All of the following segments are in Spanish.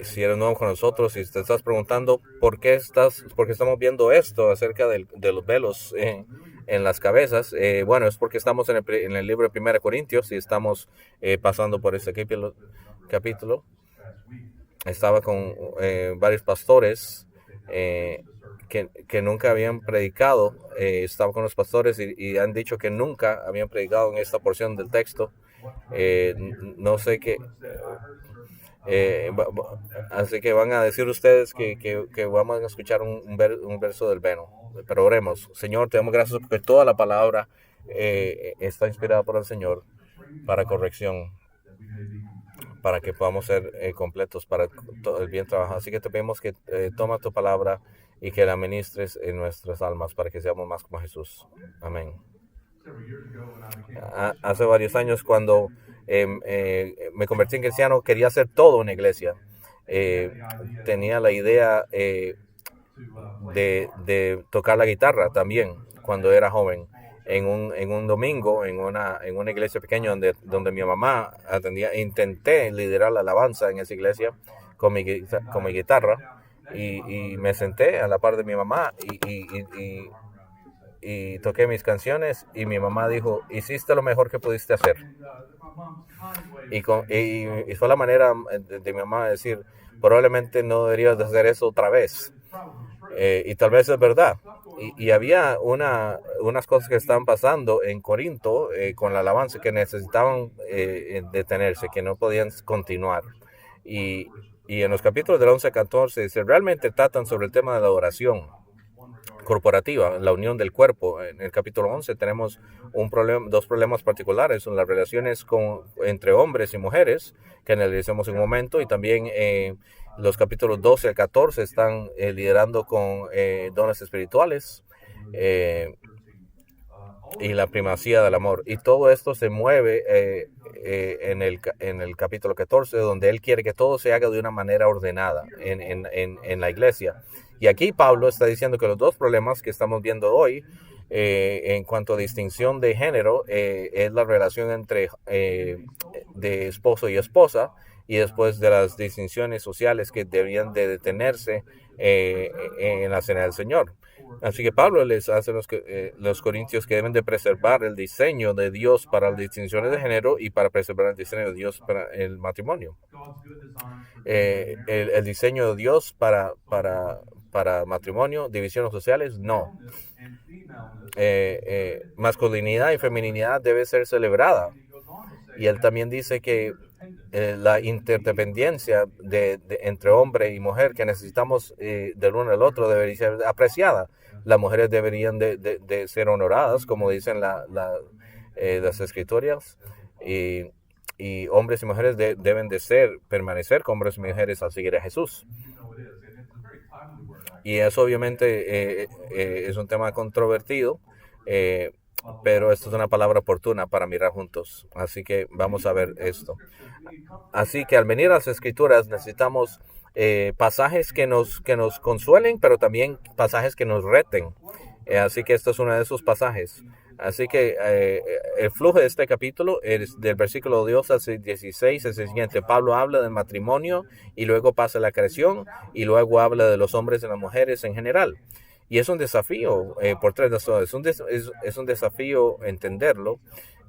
Si eres nuevo con nosotros y te estás preguntando por qué estamos viendo esto acerca de los velos en las cabezas, bueno, es porque estamos en el libro de 1 Corintios y estamos pasando por este capítulo. Estaba con varios pastores que nunca habían predicado. Estaba con los pastores y han dicho que nunca habían predicado en esta porción del texto. No sé qué. Así que van a decir ustedes que vamos a escuchar un verso del Veno. Pero oremos. Señor, te damos gracias porque toda la palabra está inspirada por el Señor para corrección, para que podamos ser completos para todo el bien trabajo. Así que te pedimos que toma tu palabra y que la ministres en nuestras almas para que seamos más como Jesús. Amén. Hace varios años cuando me convertí en cristiano quería hacer todo en la iglesia. Eh, Tenía la idea de tocar la guitarra también cuando era joven. En un domingo, en una iglesia pequeña donde mi mamá atendía, intenté liderar la alabanza en esa iglesia con mi guitarra y me senté a la par de mi mamá y toqué mis canciones y mi mamá dijo, hiciste lo mejor que pudiste hacer. Y fue la manera de mi mamá decir, probablemente no deberías de hacer eso otra vez. Y tal vez es verdad. Y había unas cosas que estaban pasando en Corinto con la alabanza que necesitaban detenerse, que no podían continuar. Y, y en los capítulos del 11 a 14 se realmente tratan sobre el tema de la adoración corporativa, la unión del cuerpo. En el capítulo 11 tenemos dos problemas particulares, son las relaciones entre hombres y mujeres, que analizamos en un momento, y también los capítulos 12 al 14 están liderando con dones espirituales y la primacía del amor. Y todo esto se mueve en el capítulo 14, donde él quiere que todo se haga de una manera ordenada en la iglesia. Y aquí Pablo está diciendo que los dos problemas que estamos viendo hoy en cuanto a distinción de género es la relación entre de esposo y esposa, y después de las distinciones sociales que deberían de detenerse en la cena del Señor. Así que Pablo les hace a los corintios que deben de preservar el diseño de Dios para las distinciones de género y para preservar el diseño de Dios para el matrimonio. El diseño de Dios para matrimonio, divisiones sociales, no. Masculinidad y feminidad debe ser celebrada. Y él también dice que la interdependencia entre hombre y mujer que necesitamos del uno al otro debería ser apreciada. Las mujeres deberían de ser honoradas, como dicen las escrituras, y hombres y mujeres deben de permanecer como hombres y mujeres al seguir a Jesús. Y eso obviamente es un tema controvertido, eh, pero esto es una palabra oportuna para mirar juntos. Así que vamos a ver esto. Así que al venir a las escrituras necesitamos pasajes que nos consuelen, pero también pasajes que nos reten. Así que esto es uno de esos pasajes. Así que el flujo de este capítulo es del versículo 2 al 16, es el siguiente. Pablo habla del matrimonio y luego pasa a la creación y luego habla de los hombres y las mujeres en general. Y es un desafío por tres razones. Es un desafío entenderlo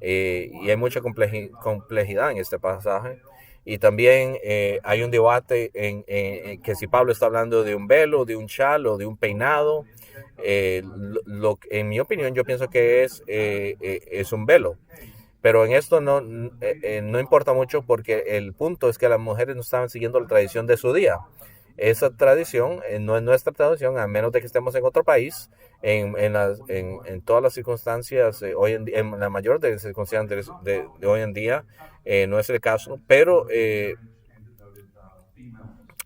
y hay mucha complejidad en este pasaje. Y también hay un debate que si Pablo está hablando de un velo, de un chal o de un peinado. En mi opinión, yo pienso que es un velo. Pero en esto no importa mucho porque el punto es que las mujeres no estaban siguiendo la tradición de su día. Esa tradición no es nuestra tradición, a menos de que estemos en otro país. En todas las circunstancias, en la mayor de las circunstancias de hoy en día, no es el caso. Pero en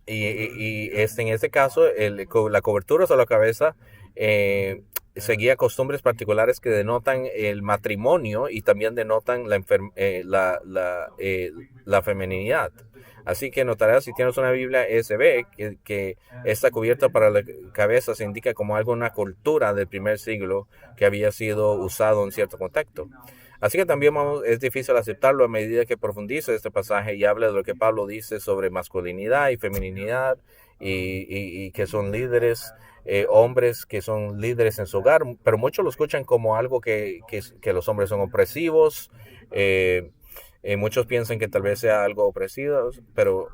este caso, la cobertura sobre la cabeza seguía costumbres particulares que denotan el matrimonio y también denotan la feminidad. Así que notarás si tienes una Biblia SB que esta cubierta para la cabeza se indica como algo, una cultura del primer siglo que había sido usado en cierto contexto. Así que también es difícil aceptarlo a medida que profundiza este pasaje y habla de lo que Pablo dice sobre masculinidad y feminidad y que son líderes, hombres que son líderes en su hogar, pero muchos lo escuchan como algo que los hombres son opresivos. eh, Muchos piensan que tal vez sea algo opresivo, pero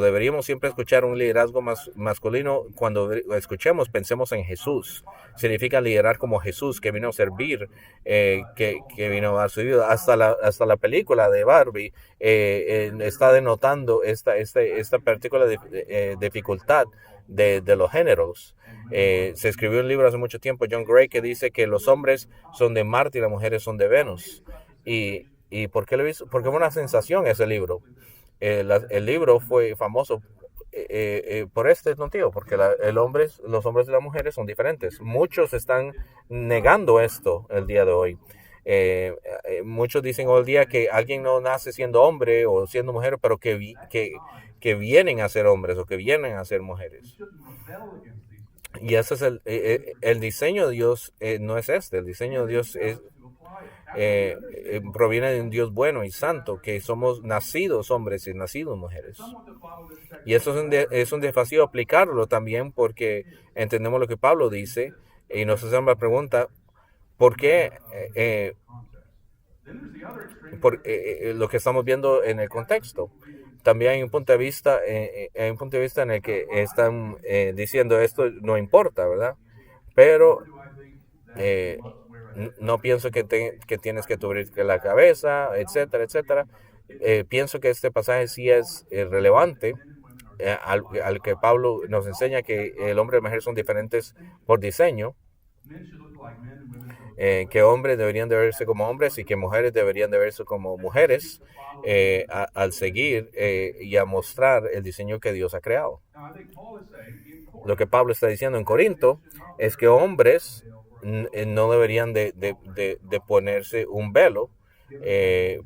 deberíamos siempre escuchar un liderazgo masculino. Cuando escuchemos, pensemos en Jesús. Significa liderar como Jesús, que vino a servir, que vino a dar su vida. Hasta la película de Barbie está denotando esta particular dificultad de los géneros. Se escribió un libro hace mucho tiempo, John Gray, que dice que los hombres son de Marte y las mujeres son de Venus. ¿Y por qué lo hizo? Porque fue una sensación ese libro. El libro fue famoso por este motivo, porque los hombres y las mujeres son diferentes. Muchos están negando esto el día de hoy. Muchos dicen hoy día que alguien no nace siendo hombre o siendo mujer, pero que vienen a ser hombres o que vienen a ser mujeres. Y ese es el diseño de Dios, no es este. El diseño de Dios proviene de un Dios bueno y santo, que somos nacidos hombres y nacidos mujeres. Y eso es un desafío aplicarlo también, porque entendemos lo que Pablo dice y nos hacemos la pregunta, ¿por qué lo que estamos viendo en el contexto? También hay un punto de vista, en el que están diciendo esto no importa, ¿verdad? Pero eh, no pienso que tienes que cubrirte la cabeza, etcétera, etcétera. Pienso que este pasaje sí es relevante, al que Pablo nos enseña que el hombre y la mujer son diferentes por diseño, que hombres deberían de verse como hombres y que mujeres deberían de verse como mujeres, al seguir y a mostrar el diseño que Dios ha creado. Lo que Pablo está diciendo en Corinto es que hombres no deberían de ponerse un velo,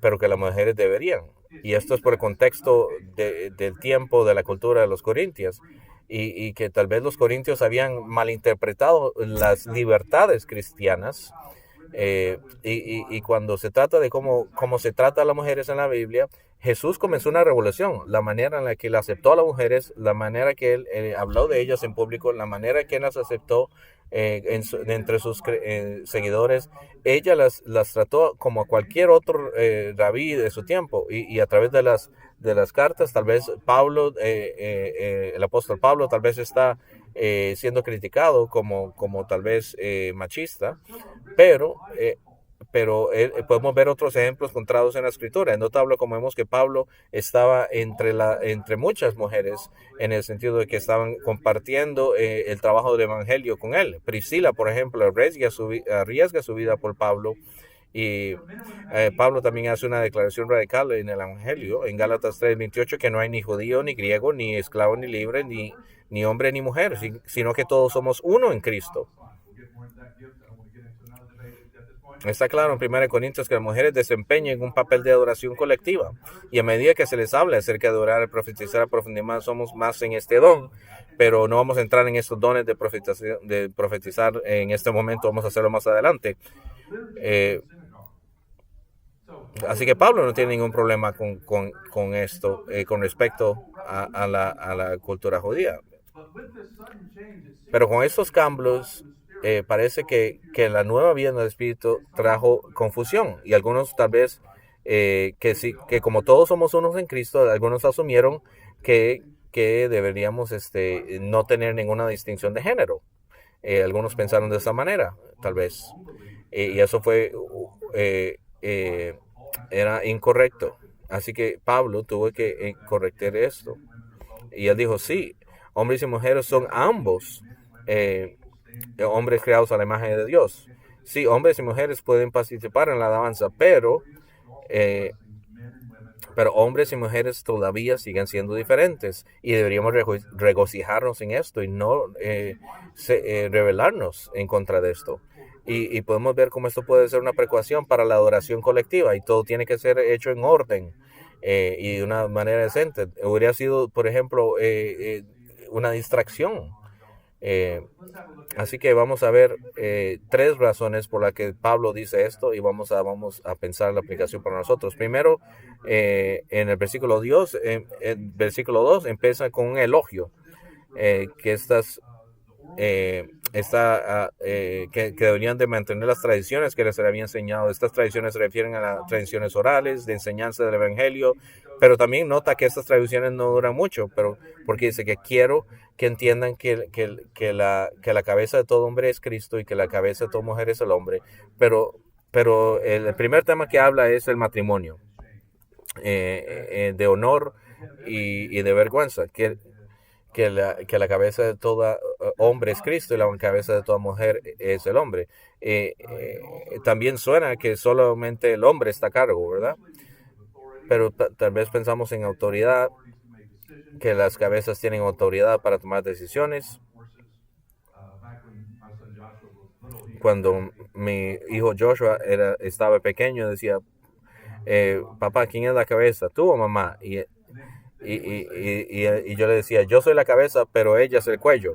pero que las mujeres deberían. Y esto es por el contexto del tiempo, de la cultura de los corintios, y que tal vez los corintios habían malinterpretado las libertades cristianas. Y cuando se trata de cómo se trata a las mujeres en la Biblia, Jesús comenzó una revolución. La manera en la que él aceptó a las mujeres, la manera que él habló de ellas en público, la manera que él las aceptó entre sus seguidores, ella las trató como a cualquier otro rabí de su tiempo. Y a través de las cartas, tal vez Pablo, el apóstol Pablo, tal vez está siendo criticado como tal vez machista, pero podemos ver otros ejemplos encontrados en la escritura. Es notable como vemos que Pablo estaba entre muchas mujeres, en el sentido de que estaban compartiendo el trabajo del evangelio con él. Priscila, por ejemplo, arriesga su vida por Pablo. Y Pablo también hace una declaración radical en el Evangelio, en Gálatas 3:28, que no hay ni judío, ni griego, ni esclavo, ni libre, ni hombre, ni mujer, sino que todos somos uno en Cristo. Está claro en 1 Corintios que las mujeres desempeñan un papel de adoración colectiva. Y a medida que se les habla acerca de adorar, profetizar, profundizar, somos más en este don. Pero no vamos a entrar en estos dones de profetizar en este momento, vamos a hacerlo más adelante. Así que Pablo no tiene ningún problema con esto, con respecto a la cultura judía. Pero con estos cambios, parece que la nueva vida en el Espíritu trajo confusión. Y algunos tal vez, que como todos somos unos en Cristo, algunos asumieron que deberíamos no tener ninguna distinción de género. Algunos pensaron de esa manera, tal vez. Y eso era incorrecto. Así que Pablo tuvo que corregir esto. Y él dijo, sí, hombres y mujeres son ambos hombres creados a la imagen de Dios. Sí, hombres y mujeres pueden participar en la alabanza, pero hombres y mujeres todavía siguen siendo diferentes y deberíamos regocijarnos en esto y no rebelarnos en contra de esto. Y podemos ver cómo esto puede ser una precaución para la adoración colectiva, y todo tiene que ser hecho en orden y de una manera decente. Hubiera sido, por ejemplo, una distracción Eh, Así que vamos a ver tres razones por las que Pablo dice esto y vamos a pensar la aplicación para nosotros. Primero, en el versículo 2 empieza con un elogio, que que deberían de mantener las tradiciones que les había enseñado. Estas tradiciones se refieren a las tradiciones orales, de enseñanza del Evangelio, pero también nota que estas tradiciones no duran mucho, pero porque dice que quiero que entiendan que la cabeza de todo hombre es Cristo y que la cabeza de toda mujer es el hombre, pero el primer tema que habla es el matrimonio, de honor y de vergüenza, que la cabeza de todo hombre es Cristo y la cabeza de toda mujer es el hombre. También suena que solamente el hombre está a cargo, ¿verdad? Pero tal vez pensamos en autoridad, que las cabezas tienen autoridad para tomar decisiones. Cuando mi hijo Joshua estaba pequeño, decía, papá, ¿quién es la cabeza? ¿Tú o mamá? Y yo le decía, yo soy la cabeza, pero ella es el cuello.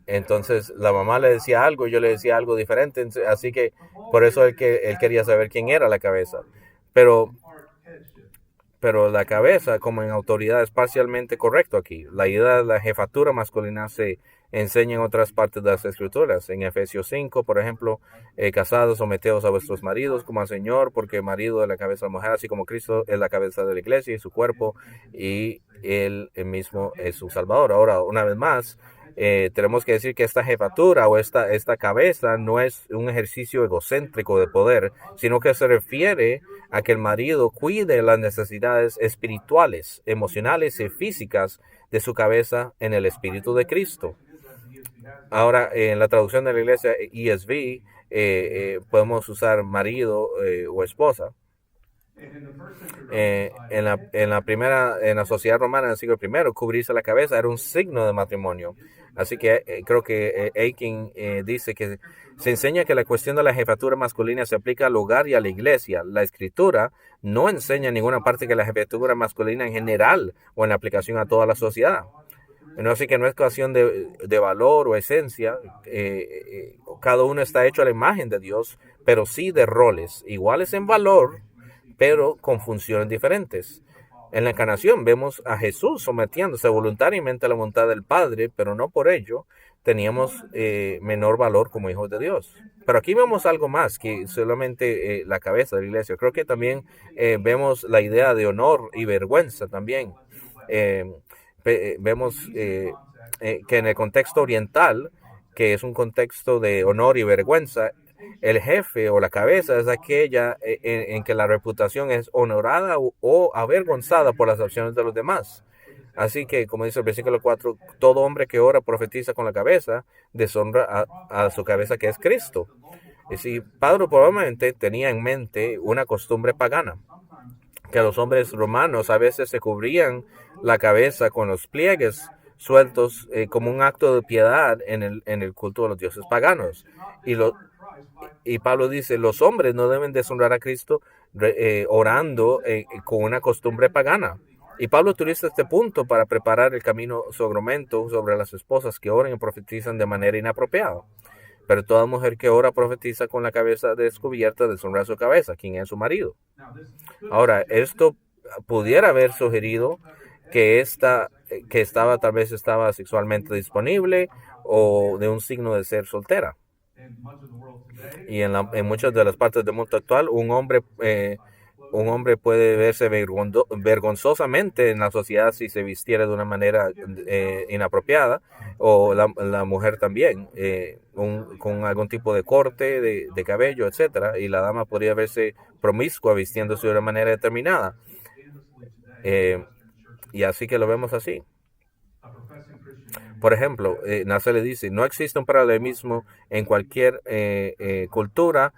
Entonces la mamá le decía algo y yo le decía algo diferente, así que por eso él quería saber quién era la cabeza. Pero, pero la cabeza, como en autoridad, es parcialmente correcto aquí. La idea de la jefatura masculina se enseña en otras partes de las escrituras. En Efesios 5, por ejemplo, casados, someteos a vuestros maridos como al Señor, porque el marido es la cabeza de la mujer, así como Cristo es la cabeza de la iglesia y su cuerpo, y él mismo es su Salvador. Ahora, una vez más, tenemos que decir que esta jefatura o esta cabeza no es un ejercicio egocéntrico de poder, sino que se refiere a que el marido cuide las necesidades espirituales, emocionales y físicas de su cabeza en el Espíritu de Cristo. Ahora, en la traducción de la iglesia ESV, podemos usar marido o esposa. En la sociedad romana del siglo I, cubrirse la cabeza era un signo de matrimonio. Así que creo que Aiken dice que se enseña que la cuestión de la jefatura masculina se aplica al hogar y a la iglesia. La escritura no enseña en ninguna parte que la jefatura masculina en general o en la aplicación a toda la sociedad. No, así que no es cuestión de valor o esencia. Cada uno está hecho a la imagen de Dios, pero sí de roles iguales en valor, pero con funciones diferentes. En la encarnación vemos a Jesús sometiéndose voluntariamente a la voluntad del Padre, pero no por ello teníamos menor valor como hijos de Dios. Pero aquí vemos algo más que solamente la cabeza de la iglesia. Creo que también vemos la idea de honor y vergüenza también. Eh, Vemos que en el contexto oriental, que es un contexto de honor y vergüenza, el jefe o la cabeza es aquella en que la reputación es honorada o avergonzada por las acciones de los demás. Así que, como dice el versículo 4, todo hombre que ora profetiza con la cabeza, deshonra a su cabeza que es Cristo. Y si Pablo probablemente tenía en mente una costumbre pagana, que los hombres romanos a veces se cubrían la cabeza con los pliegues sueltos como un acto de piedad en el culto de los dioses paganos. Y, lo, y Pablo dice, los hombres no deben deshonrar a Cristo orando con una costumbre pagana. Y Pablo utiliza este punto para preparar el camino sobromento sobre las esposas que oran y profetizan de manera inapropiada. Pero toda mujer que ora profetiza con la cabeza descubierta deshonra a su cabeza, quien es su marido. Ahora, esto pudiera haber sugerido que tal vez estaba sexualmente disponible o de un signo de ser soltera. Y en muchas de las partes del mundo actual, un hombre puede verse vergonzosamente en la sociedad si se vistiera de una manera inapropiada, o la mujer también, con algún tipo de corte de cabello, etcétera, y la dama podría verse promiscua vistiéndose de una manera determinada. Y así que lo vemos así. Por ejemplo, Nasser le dice, no existe un paralelismo en cualquier cultura,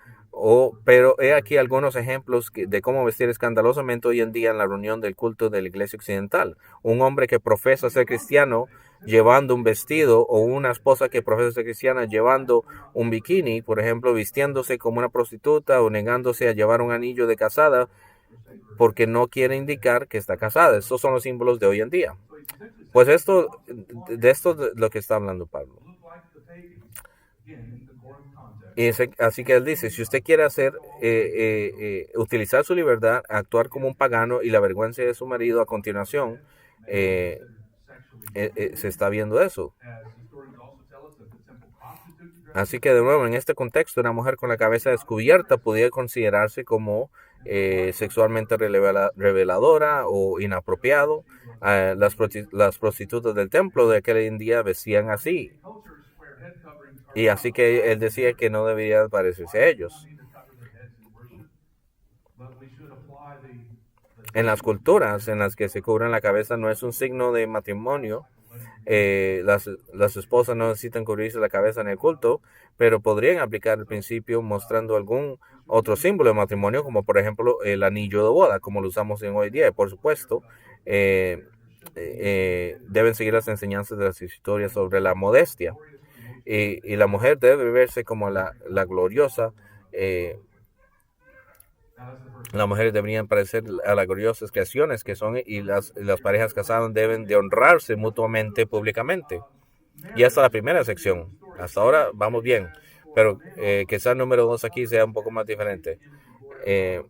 pero he aquí algunos ejemplos de cómo vestir escandalosamente hoy en día en la reunión del culto de la iglesia occidental. Un hombre que profesa ser cristiano llevando un vestido, o una esposa que profesa ser cristiana llevando un bikini, por ejemplo, vistiéndose como una prostituta o negándose a llevar un anillo de casada, porque no quiere indicar que está casada. Estos son los símbolos de hoy en día. Pues esto de lo que está hablando Pablo. Así que él dice, si usted quiere utilizar su libertad, actuar como un pagano y la vergüenza de su marido a continuación, eh, se está viendo eso. Así que de nuevo, en este contexto, una mujer con la cabeza descubierta podía considerarse como sexualmente reveladora o inapropiado. Las prostitutas del templo de aquel en día vestían así. Y así que él decía que no debería parecerse a ellos. En las culturas en las que se cubren la cabeza no es un signo de matrimonio. Las esposas no necesitan cubrirse la cabeza en el culto, pero podrían aplicar el principio mostrando algún otro símbolo de matrimonio, como por ejemplo el anillo de boda, como lo usamos en hoy día. Por supuesto, deben seguir las enseñanzas de las historias sobre la modestia. Y la mujer debe verse como la gloriosa. Las mujeres deberían parecer a las gloriosas creaciones que son, y las parejas casadas deben de honrarse mutuamente públicamente. Y hasta la primera sección. Hasta ahora vamos bien, pero quizá el número 2 aquí sea un poco más diferente. Eh,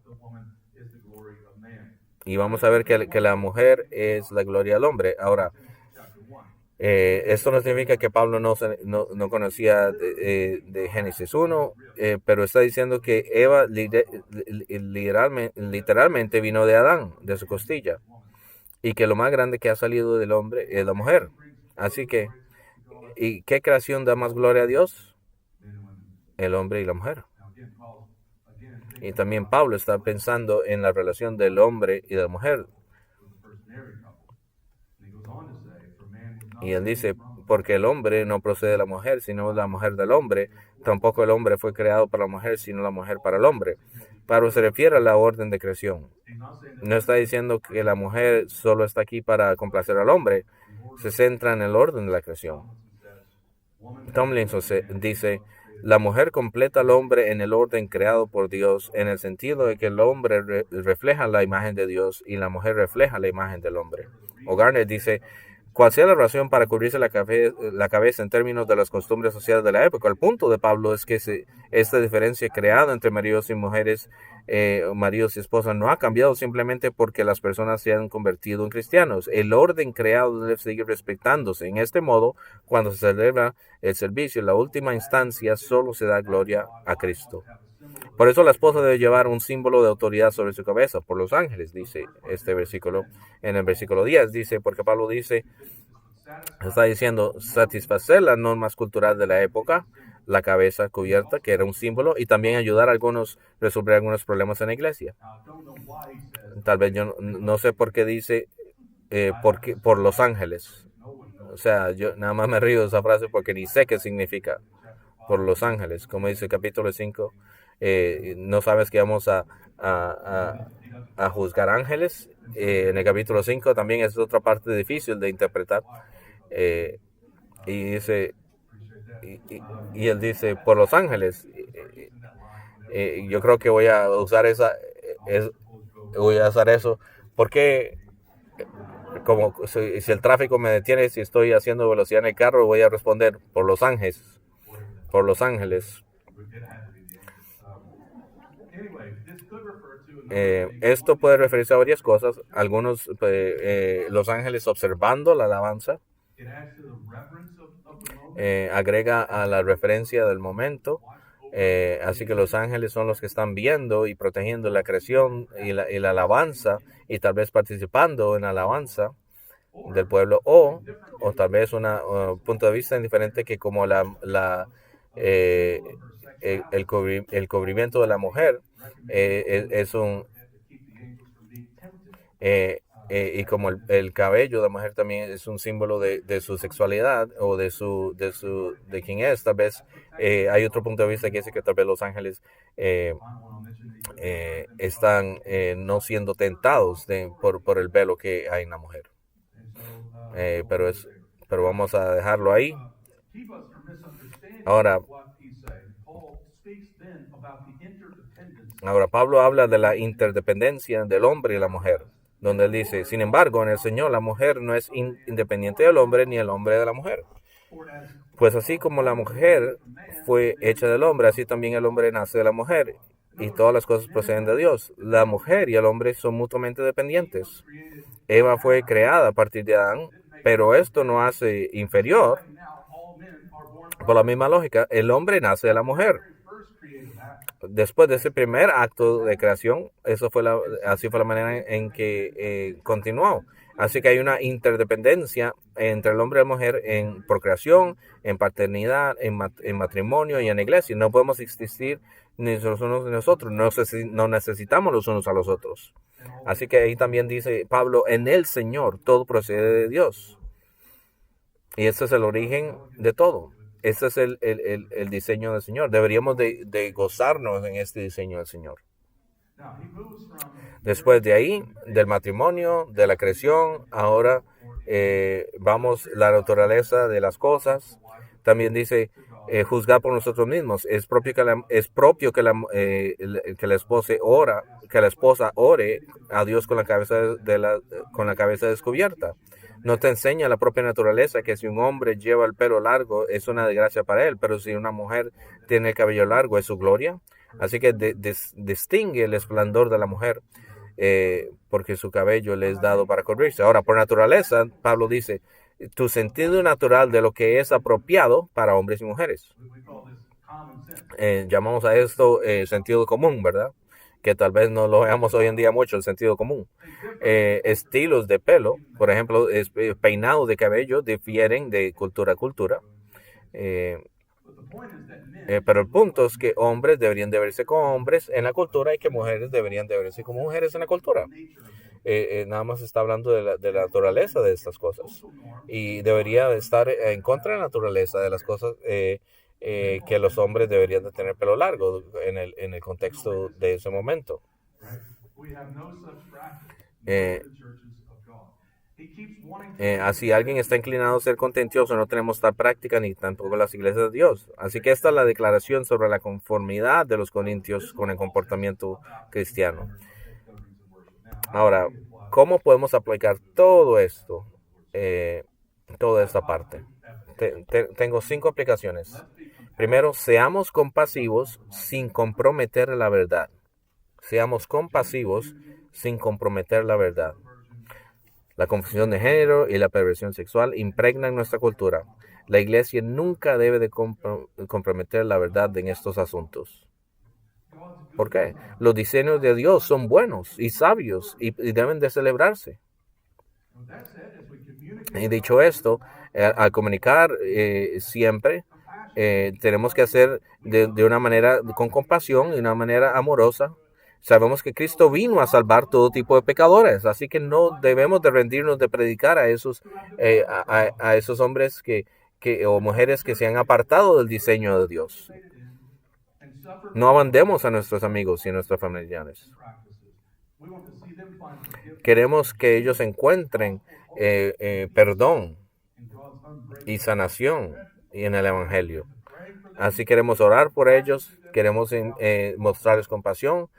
y vamos a ver que la mujer es la gloria del hombre. Ahora, esto no significa que Pablo no conocía de Génesis 1, pero está diciendo que Eva literalmente vino de Adán, de su costilla, y que lo más grande que ha salido del hombre es la mujer. Así que, ¿y qué creación da más gloria a Dios? El hombre y la mujer. Y también Pablo está pensando en la relación del hombre y de la mujer. Y él dice, porque el hombre no procede de la mujer, sino la mujer del hombre. Tampoco el hombre fue creado para la mujer, sino la mujer para el hombre. Pablo se refiere a la orden de creación. No está diciendo que la mujer solo está aquí para complacer al hombre. Se centra en el orden de la creación. Tomlinson dice, la mujer completa al hombre en el orden creado por Dios, en el sentido de que el hombre refleja la imagen de Dios y la mujer refleja la imagen del hombre. O Garner dice, cual sea la razón para cubrirse la cabeza en términos de las costumbres sociales de la época. El punto de Pablo es que esta diferencia creada entre maridos y mujeres, maridos y esposas, no ha cambiado simplemente porque las personas se han convertido en cristianos. El orden creado debe seguir respetándose. En este modo, cuando se celebra el servicio, en la última instancia, solo se da gloria a Cristo. Por eso la esposa debe llevar un símbolo de autoridad sobre su cabeza, por los ángeles, dice este versículo. En el versículo 10 dice, porque Pablo dice, está diciendo, satisfacer las normas culturales de la época, la cabeza cubierta, que era un símbolo, y también ayudar a resolver algunos problemas en la iglesia. Tal vez yo no sé por qué dice, por los ángeles. O sea, yo nada más me río de esa frase porque ni sé qué significa por los ángeles. Como dice el capítulo 5, no sabes que vamos a juzgar ángeles. En el capítulo 5 también es otra parte difícil de interpretar. Y dice, y él dice, por los ángeles. Yo creo que voy a usar voy a usar eso porque como si el tráfico me detiene, si estoy haciendo velocidad en el carro, voy a responder por los ángeles, por los ángeles. Esto puede referirse a varias cosas. Algunos, los ángeles observando la alabanza, agrega a la referencia del momento. Así que los ángeles son los que están viendo y protegiendo la creación y la alabanza, y tal vez participando en la alabanza del pueblo, o tal vez un punto de vista diferente, que como el cubrimiento de la mujer es un y como el cabello de la mujer también es un símbolo de su sexualidad o de quién es. Tal vez hay otro punto de vista que dice que tal vez los ángeles están no siendo tentados por el velo que hay en la mujer. Pero vamos a dejarlo ahí. Ahora, Ahora, Pablo habla de la interdependencia del hombre y la mujer, donde él dice, sin embargo, en el Señor la mujer no es independiente del hombre ni el hombre de la mujer. Pues así como la mujer fue hecha del hombre, así también el hombre nace de la mujer. Y todas las cosas proceden de Dios. La mujer y el hombre son mutuamente dependientes. Eva fue creada a partir de Adán, pero esto no hace inferior. Por la misma lógica, el hombre nace de la mujer. Después de ese primer acto de creación, así fue la manera en que continuó. Así que hay una interdependencia entre el hombre y la mujer en procreación, en paternidad, en matrimonio y en la iglesia. No podemos existir ni los unos ni los otros. No necesitamos los unos a los otros. Así que ahí también dice Pablo, en el Señor todo procede de Dios. Y ese es el origen de todo. Este es el diseño del Señor. Deberíamos de gozarnos en este diseño del Señor. Después de ahí, del matrimonio, de la creación, ahora vamos la naturaleza de las cosas. También dice juzgar por nosotros mismos. Es propio que la esposa ore a Dios con la cabeza descubierta. No te enseña la propia naturaleza que si un hombre lleva el pelo largo es una desgracia para él, pero si una mujer tiene el cabello largo es su gloria. Así que distingue el esplendor de la mujer porque su cabello le es dado para cubrirse. Ahora, por naturaleza, Pablo dice, tu sentido natural de lo que es apropiado para hombres y mujeres. Llamamos a esto sentido común, ¿verdad? Que tal vez no lo veamos hoy en día mucho, el sentido común. Estilos de pelo, por ejemplo, peinados de cabello difieren de cultura a cultura. Pero el punto es que hombres deberían de verse como hombres en la cultura y que mujeres deberían de verse como mujeres en la cultura. Nada más está hablando de la naturaleza de estas cosas. Y debería estar en contra de la naturaleza de las cosas que los hombres deberían de tener pelo largo en el contexto de ese momento. Así alguien está inclinado a ser contencioso, no tenemos tal práctica ni tampoco las iglesias de Dios. Así que esta es la declaración sobre la conformidad de los corintios con el comportamiento cristiano. Ahora, ¿cómo podemos aplicar todo esto? Toda esta parte. Tengo 5 aplicaciones. Primero, seamos compasivos sin comprometer la verdad. Seamos compasivos sin comprometer la verdad. La confusión de género y la perversión sexual impregnan nuestra cultura. La iglesia nunca debe de comprometer la verdad en estos asuntos. ¿Por qué? Los diseños de Dios son buenos y sabios y deben de celebrarse. Y dicho esto, al comunicar siempre, tenemos que hacer de una manera con compasión y de una manera amorosa. Sabemos que Cristo vino a salvar todo tipo de pecadores, así que no debemos de rendirnos de predicar a esos hombres o mujeres que se han apartado del diseño de Dios. No abandonemos a nuestros amigos y a nuestros familiares. Queremos que ellos encuentren perdón y sanación en el Evangelio. Así queremos orar por ellos, queremos mostrarles compasión.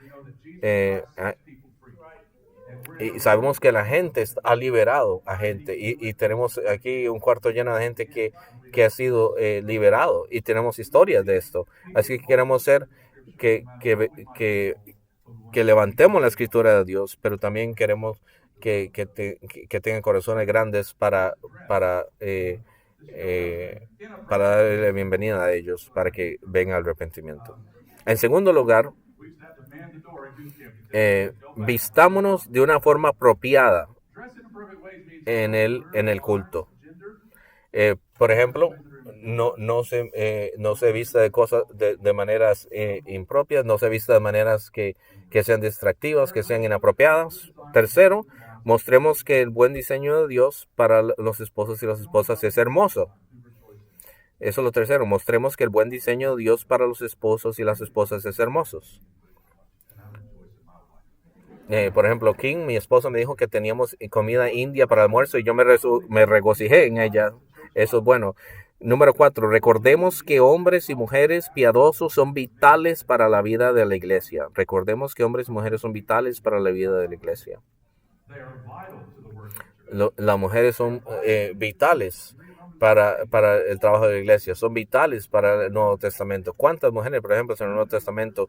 Y sabemos que la gente ha liberado a gente y tenemos aquí un cuarto lleno de gente que ha sido liberado y tenemos historias de esto. Así que queremos ser que levantemos la escritura de Dios, pero también queremos que tengan corazones grandes para darle la bienvenida a ellos, para que vengan al arrepentimiento. En segundo lugar, vistámonos de una forma apropiada en el culto. Por ejemplo, no se vista de cosas de maneras impropias, no se vista de maneras que sean distractivas, que sean inapropiadas. Tercero, mostremos que el buen diseño de Dios para los esposos y las esposas es hermoso. Eso es lo tercero, mostremos que el buen diseño de Dios para los esposos y las esposas es hermoso. Por ejemplo, King, mi esposa, me dijo que teníamos comida india para almuerzo y yo me regocijé en ella. Eso es bueno. Número 4, recordemos que hombres y mujeres piadosos son vitales para la vida de la iglesia. Recordemos que hombres y mujeres son vitales para la vida de la iglesia. Las mujeres son vitales para el trabajo de la iglesia, son vitales para el Nuevo Testamento. ¿Cuántas mujeres, por ejemplo, en el Nuevo Testamento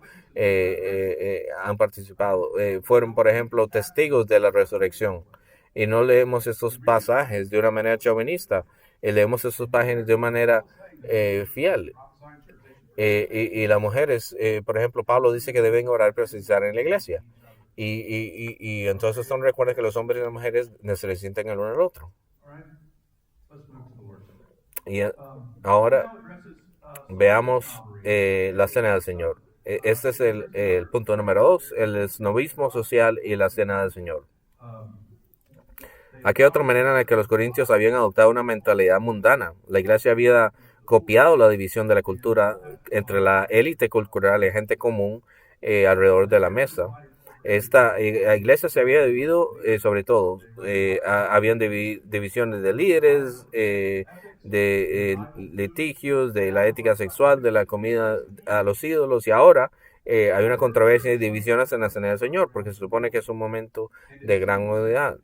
han participado? Fueron, por ejemplo, testigos de la resurrección. Y no leemos estos pasajes de una manera chauvinista, leemos estos pasajes de una manera fiel. Y las mujeres, por ejemplo, Pablo dice que deben orar pero precisar en la iglesia. Y entonces son recuerda que los hombres y las mujeres se necesitan el uno al otro. Y ahora veamos la cena del Señor. Este es el punto número 2, el esnovismo social y la cena del Señor. Aquí hay otra manera en la que los corintios habían adoptado una mentalidad mundana. La iglesia había copiado la división de la cultura entre la élite cultural y la gente común alrededor de la mesa. La iglesia se había dividido sobre todo. Habían divisiones de líderes, de litigios, de la ética sexual, de la comida a los ídolos. Y ahora hay una controversia y divisiones en la cena del Señor, porque se supone que es un momento de gran unidad.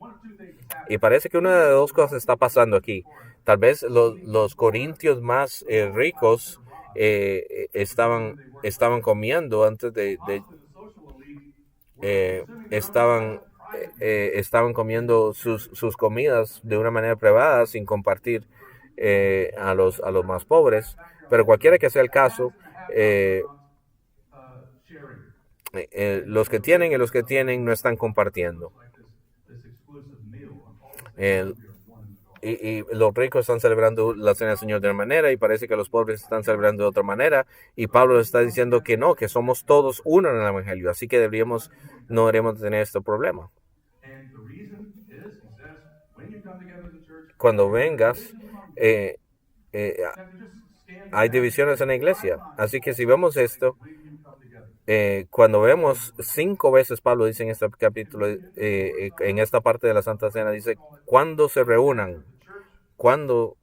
Y parece que una de dos cosas está pasando aquí. Tal vez los corintios más ricos estaban comiendo antes estaban comiendo sus comidas de una manera privada sin compartir a los más pobres. Pero cualquiera que sea el caso, los que tienen y los que tienen no están compartiendo. Y los ricos están celebrando la cena del Señor de una manera y parece que los pobres están celebrando de otra manera, y Pablo está diciendo que no, que somos todos uno en el Evangelio, así que no deberíamos tener este problema. Cuando vengas, hay divisiones en la iglesia, así que si vemos esto, cuando vemos 5 veces Pablo dice en este capítulo, en esta parte de la Santa Cena, dice, cuando se reúnan, cuando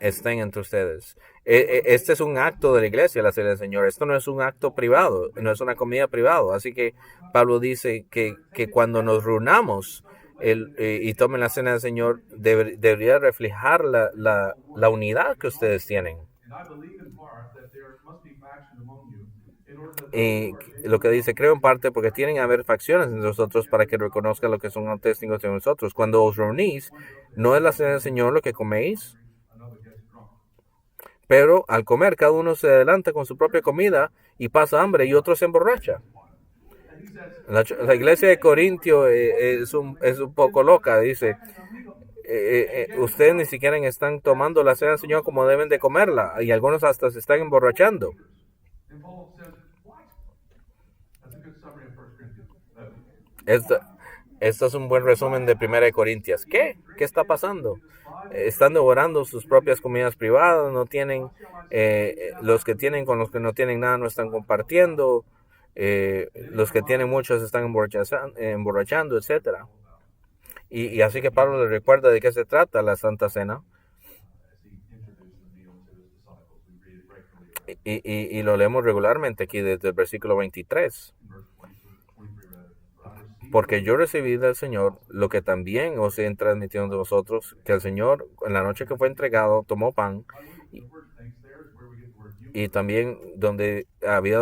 estén entre ustedes. Este es un acto de la iglesia, la cena del Señor. Esto no es un acto privado, no es una comida privada. Así que Pablo dice que cuando nos reunamos y tomen la cena del Señor, debería reflejar la unidad que ustedes tienen. Y lo que dice, creo en parte porque tienen que haber facciones entre nosotros para que reconozcan lo que son testigos de nosotros. Cuando os reunís, no es la cena del Señor lo que coméis, pero al comer cada uno se adelanta con su propia comida y pasa hambre y otro se emborracha. La iglesia de Corintio es un poco loca, dice. Ustedes ni siquiera están tomando la cena del Señor como deben de comerla, y algunos hasta se están emborrachando. Esto es un buen resumen de 1 Corintios. ¿Qué está pasando? Están devorando sus propias comidas privadas, no tienen, los que tienen con los que no tienen nada no están compartiendo, los que tienen muchos están emborrachando, etc. Y así que Pablo les recuerda de qué se trata la Santa Cena. Y lo leemos regularmente aquí desde el versículo 23. Porque yo recibí del Señor lo que también os he transmitido de vosotros, que el Señor, en la noche que fue entregado, tomó pan y también donde había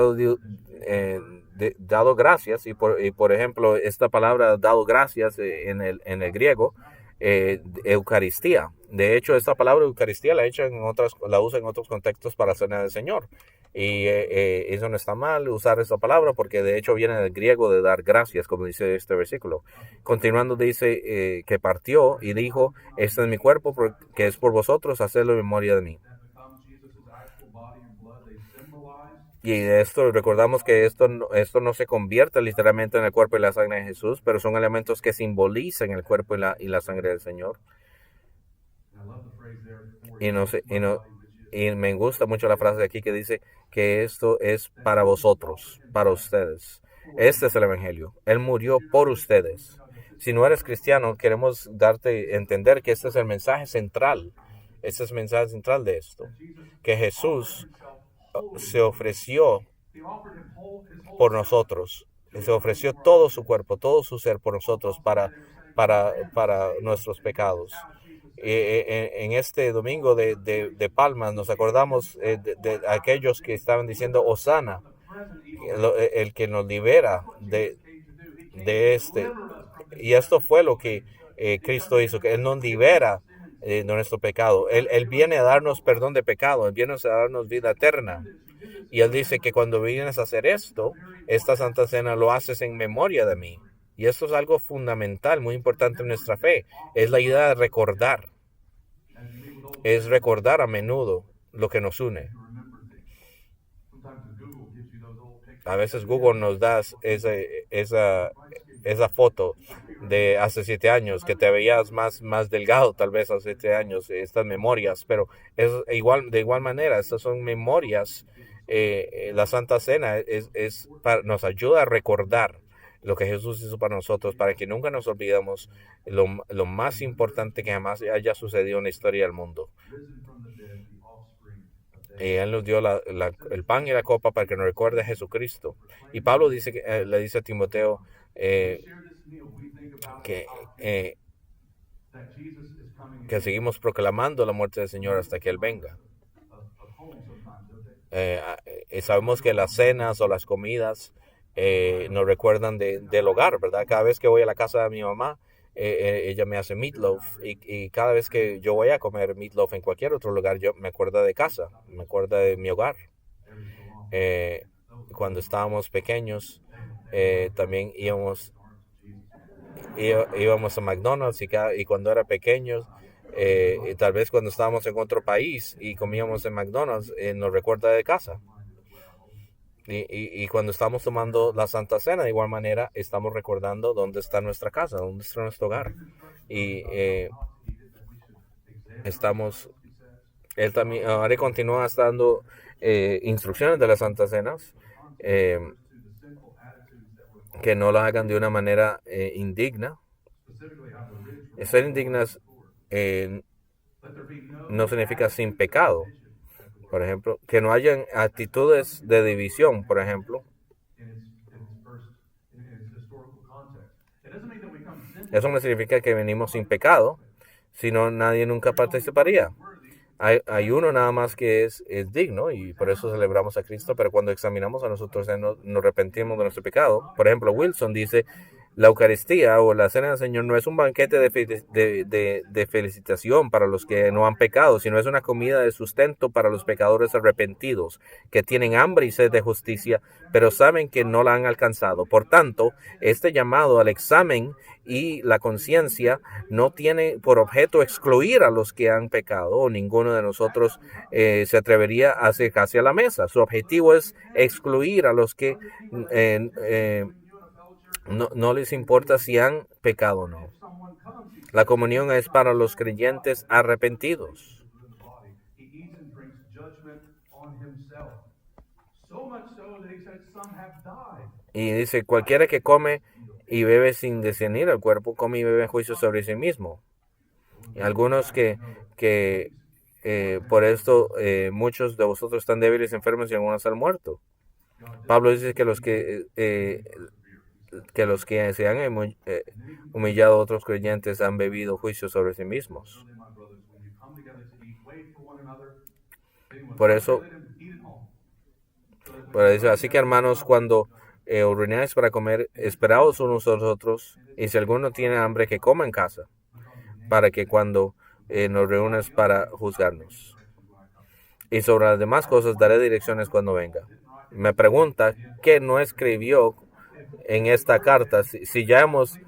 dado gracias, y por ejemplo, esta palabra dado gracias en el griego, Eucaristía. De hecho, esta palabra Eucaristía la usa en otros contextos para la cena del Señor. Y eso no está mal usar esa palabra, porque de hecho viene del griego de dar gracias, como dice este versículo. Continuando dice que partió y dijo, este es mi cuerpo que es por vosotros, hacedlo en memoria de mí. Y de esto recordamos que esto no se convierte literalmente en el cuerpo y la sangre de Jesús, pero son elementos que simbolizan el cuerpo y la sangre del Señor. Y me gusta mucho la frase de aquí que dice que esto es para vosotros, para ustedes. Este es el Evangelio. Él murió por ustedes. Si no eres cristiano, queremos darte a entender que este es el mensaje central. Este es el mensaje central de esto. Que Jesús se ofreció por nosotros. Se ofreció todo su cuerpo, todo su ser por nosotros para nuestros pecados. En este domingo de Palmas nos acordamos de aquellos que estaban diciendo Hosana, el que nos libera de este. Y esto fue lo que Cristo hizo, que Él nos libera de nuestro pecado. Él viene a darnos perdón de pecado, Él viene a darnos vida eterna. Y Él dice que cuando vienes a hacer esto, esta Santa Cena lo haces en memoria de mí. Y esto es algo fundamental, muy importante en nuestra fe. Es la idea de recordar. Es recordar a menudo lo que nos une. A veces Google nos da esa foto de hace 7 años, que te veías más delgado tal vez hace 7 años, estas memorias, pero de igual manera, estas son memorias. La Santa Cena nos ayuda a recordar lo que Jesús hizo para nosotros, para que nunca nos olvidemos lo más importante que jamás haya sucedido en la historia del mundo. Él nos dio el pan y la copa para que nos recuerde a Jesucristo. Y Pablo le dice a Timoteo que, que seguimos proclamando la muerte del Señor hasta que Él venga. Sabemos que las cenas o las comidas nos recuerdan del hogar, ¿verdad? Cada vez que voy a la casa de mi mamá, ella me hace meatloaf, y cada vez que yo voy a comer meatloaf en cualquier otro lugar, yo me acuerdo de casa, me acuerdo de mi hogar. Cuando estábamos pequeños, también íbamos a McDonald's, y cuando era pequeños, y tal vez cuando estábamos en otro país y comíamos en McDonald's, nos recuerda de casa. Y cuando estamos tomando la Santa Cena, de igual manera, estamos recordando dónde está nuestra casa, dónde está nuestro hogar. Y él también, ahora continúa dando instrucciones de las Santas Cenas, que no las hagan de una manera indigna. Ser indignas no significa sin pecado. Por ejemplo, que no hayan actitudes de división, por ejemplo. Eso no significa que venimos sin pecado, sino nadie nunca participaría. Hay uno nada más que es digno, y por eso celebramos a Cristo, pero cuando examinamos a nosotros nos arrepentimos de nuestro pecado. Por ejemplo, Wilson dice, la Eucaristía o la Cena del Señor no es un banquete de felicitación para los que no han pecado, sino es una comida de sustento para los pecadores arrepentidos, que tienen hambre y sed de justicia, pero saben que no la han alcanzado. Por tanto, este llamado al examen y la conciencia no tiene por objeto excluir a los que han pecado, o ninguno de nosotros se atrevería a acercarse a la mesa. Su objetivo es excluir a los que no les importa si han pecado o no. La comunión es para los creyentes arrepentidos. Y dice, cualquiera que come y bebe sin discernir el cuerpo, come y bebe juicio sobre sí mismo. Y algunos que por esto muchos de vosotros están débiles, enfermos, y algunos han muerto. Pablo dice que los que se han humillado a otros creyentes han bebido juicio sobre sí mismos. Por eso dice, así que hermanos, cuando os reunáis para comer, esperaos unos a los otros, y si alguno tiene hambre, que coma en casa, para que cuando nos reúnes para juzgarnos. Y sobre las demás cosas daré direcciones cuando venga. Me pregunta qué no escribió en esta carta, si ya hemos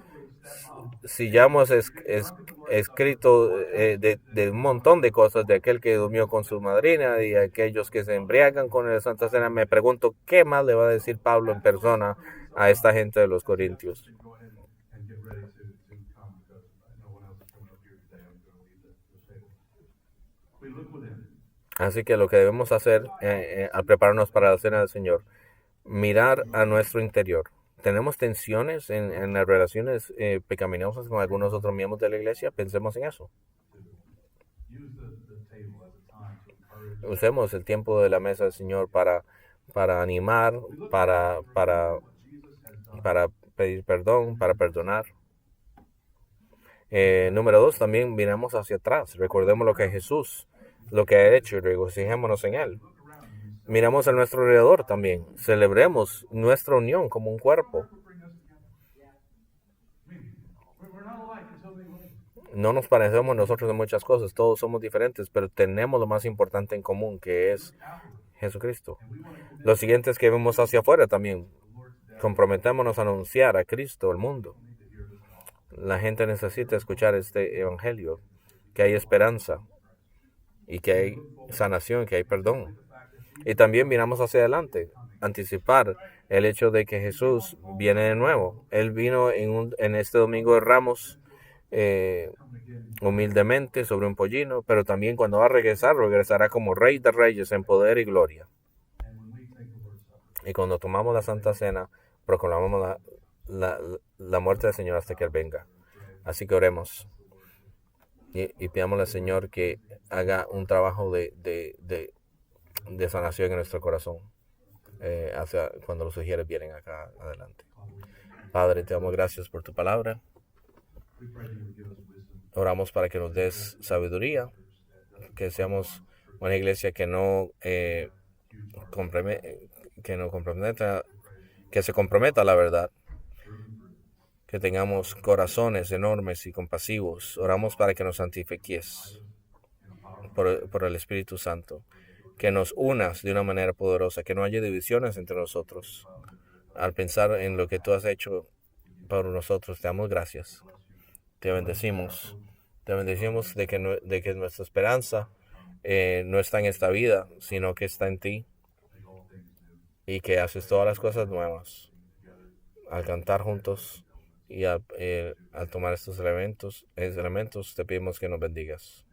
escrito de un montón de cosas, de aquel que durmió con su madrina y aquellos que se embriagan con la Santa Cena. Me pregunto qué más le va a decir Pablo en persona a esta gente de los Corintios. Así que lo que debemos hacer al prepararnos para la Cena del Señor, mirar a nuestro interior. tenemos tensiones en las relaciones pecaminosas con algunos otros miembros de la iglesia, pensemos en eso. Usemos el tiempo de la mesa del Señor para animar, para pedir perdón, para perdonar. Número 2, también miramos hacia atrás. Recordemos lo que Jesús, lo que ha hecho y regocijémonos en Él. Miramos a nuestro alrededor también. Celebremos nuestra unión como un cuerpo. No nos parecemos nosotros en muchas cosas, todos somos diferentes, pero tenemos lo más importante en común, que es Jesucristo. Lo siguiente es que vemos hacia afuera también. Comprometámonos a anunciar a Cristo al mundo. La gente necesita escuchar este evangelio, que hay esperanza y que hay sanación, que hay perdón. Y también miramos hacia adelante, anticipar el hecho de que Jesús viene de nuevo. Él vino en este domingo de Ramos humildemente sobre un pollino, pero también cuando va a regresar, regresará como Rey de Reyes en poder y gloria. Y cuando tomamos la Santa Cena, proclamamos la muerte del Señor hasta que Él venga. Así que oremos y pidamos al Señor que haga un trabajo de sanación en nuestro corazón hacia cuando los sugieres vienen acá adelante. Padre, te damos gracias por tu palabra. Oramos para que nos des sabiduría, que seamos una iglesia que se comprometa a la verdad, que tengamos corazones enormes y compasivos. Oramos para que nos santifiques por el Espíritu Santo, que nos unas de una manera poderosa, que no haya divisiones entre nosotros. Al pensar en lo que tú has hecho por nosotros, te damos gracias. Te bendecimos de que nuestra esperanza no está en esta vida, sino que está en ti, y que haces todas las cosas nuevas. Al cantar juntos y al tomar estos elementos, te pedimos que nos bendigas.